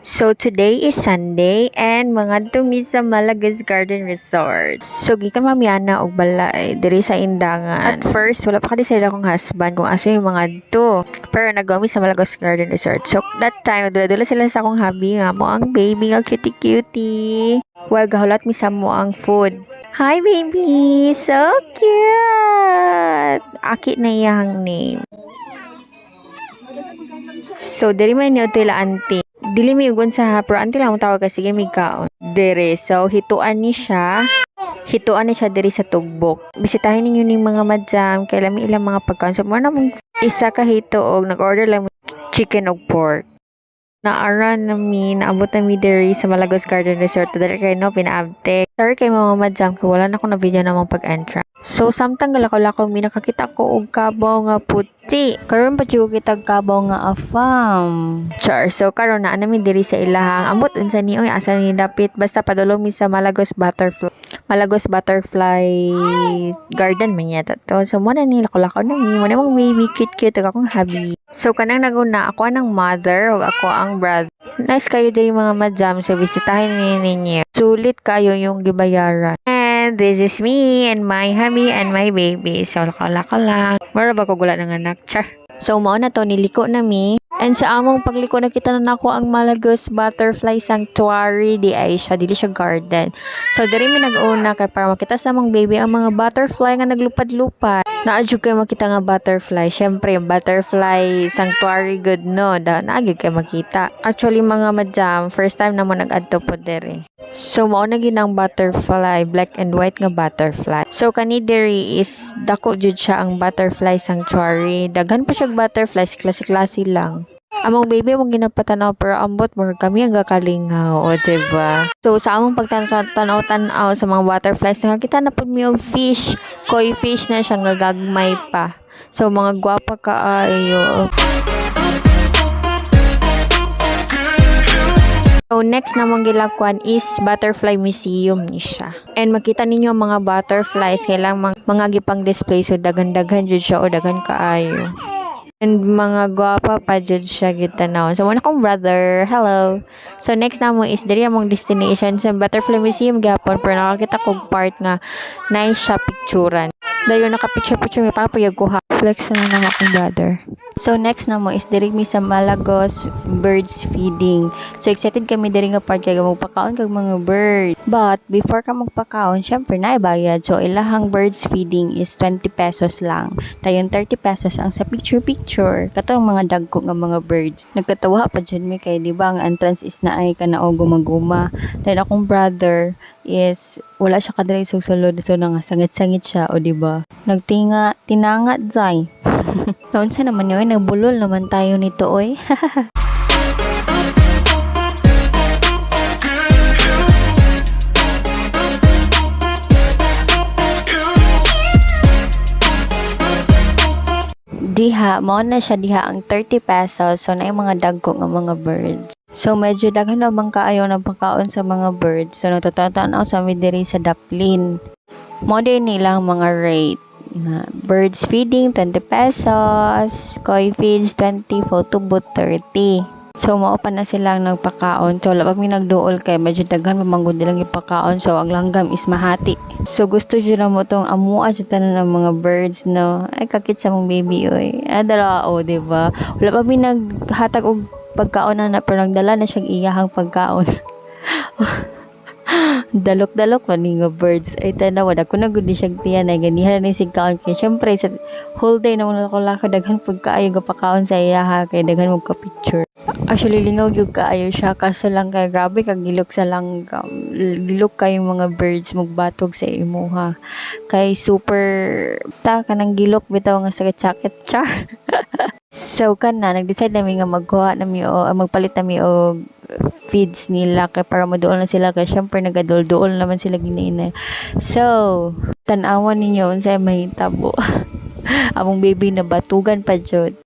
So today is Sunday and mga tumi sa Malagas Garden Resort. So gikan mamiyana og balay diri sa Indangan. At first wala pa ka-decide akong husband kung asa yung mga to. Pero nagami sa Malagas Garden Resort. So that time dula-dula sila sa akong habi nga mo ang baby nga cutie. Well gahulat mi sa mo ang food. Hi baby, so cute. Aki na iyang name. So diri man ni hotel auntie. Dili mi ugon sa pero auntie lang mo tawag kasi sige mi kaon. Dere, so hituan ni siya. Hituan ni siya diri sa tugbok. Bisitahin ninyo ning mga madam kay lami ilang mga pagkaon. So mo na mong isa ka hito og nag-order lang chicken og pork. Naara naabot na mi diri sa Malagas Garden Resort. Dali kay no pinaabte. Sorry kay mga madam kay wala na ko na video namang pag-entra. So samtang galakaw-lakaw mi nakakita ko og kabaw nga puti. Karon pa jud kita kabaw nga afam. Char. So karon na mi diri sa ilahang ambot unsa ni oy asa ni dapit basta padulong mi sa Malagos Butterfly Garden man yata to. So mo na ni lakaw-lakaw na mi mo na mga baby cute akong habi. So kanang naguna ako ang mother ug ako ang brother. Nice kayo diri mga madam so bisitahin ninyo. Sulit kayo yung gibayaran. And this is me and my hubby and my baby. So lakaw-lakaw lang. Mara ba ko gula ng anak? Char. So mao na to niliko na mi. And sa among pagliko nakita na nako ang Malagos Butterfly Sanctuary di ay siya dili siya garden. So diri mi nag-una kay para makita sa among baby ang mga butterfly nga naglupad-lupad. Naadjud kay makita nga butterfly. Syempre butterfly sanctuary good no. Naadjud kay makita. Actually mga madam, first time na mo nag-adto po diri. So mao na ginang butterfly, black and white nga butterfly. So kani diri is dako jud siya ang butterfly sanctuary. Daghan pa siya butterflies, klase-klase lang. Among baby mong ginapatanaw pero ambot mo kami ang gakalingaw, o diba? So sa among pagtanaw-tanaw sa mga butterflies nakakita na pud mi og fish, koi fish na siya nga gagmay pa. So mga gwapa kaayo. So next namang gilakwan is Butterfly Museum ni siya. And makita ninyo ang mga butterflies kailang mga gipang display so daghan-daghan jud siya o daghan kaayo. And mga gwapa pa jud siya gitanaw. So wala akong brother. Hello. So next namo is diri among destination sa Butterfly Museum gapon pero nakakita kog part nga nice siya picturean. Dayon naka-picture mi papayag ko ha. Flex na lang akong brother. So next na mo is diri mi sa Malagos birds feeding. So excited kami diri nga part kay magpakaon kag mga bird. But before ka magpakaon, syempre na ibayad. So ilahang birds feeding is 20 pesos lang. Dayon 30 pesos ang sa picture. Katong mga dagko nga mga birds. Nagkatawa pa jud mi kay di ba ang entrance is na ay kanao gumaguma. Then akong brother is wala siya kadiri sulod so nang sangit-sangit siya o di ba. Tinangat zay. Noon sa naman yun, nagbulol naman tayo nito oy. Diha, mao na siya diha ang 30 pesos. So na yung mga dagko nga mga birds. So medyo daghan naman kaayo ng pagkaon sa mga birds. So natataw sa diri sa Daplin. Mo din nilang mga rate. Na birds feeding 20 pesos, koi feeds 20, photo booth 30. So mao pa na silang nagpakaon. So wala pa mi nagduol kay medyo daghan pamanggod nilang ipakaon. So ang langgam is mahati. So gusto jud na mo tong amua sa tanan ng mga birds no. Ay kakit sa mong baby oy. Adara o di ba? Wala pa mi naghatag og pagkaon na pero nagdala na siyang iyahang pagkaon. Dalok-dalok man nga birds ay tanaw ako na gud siyang tiyan ay ganihan ni sigkaon kay syempre sa whole day na ako lako daghan pagkaayo gapakaon sa iyaha kay daghan mo ka picture. Actually lingaw gyud kaayo siya kaso lang kay grabe kag gilok sa langgam. Gilok kay mga birds magbatog sa imuha. Kay super ta kanang gilok bitaw nga sakit-sakit char. So kana nag-decide nami nga magkuha nami o magpalit nami og feeds nila kay para maduol na sila kay syempre nagadol-duol naman sila ginaina. So tan-awan ninyo unsay mahitabo. Among baby na batugan pa jud.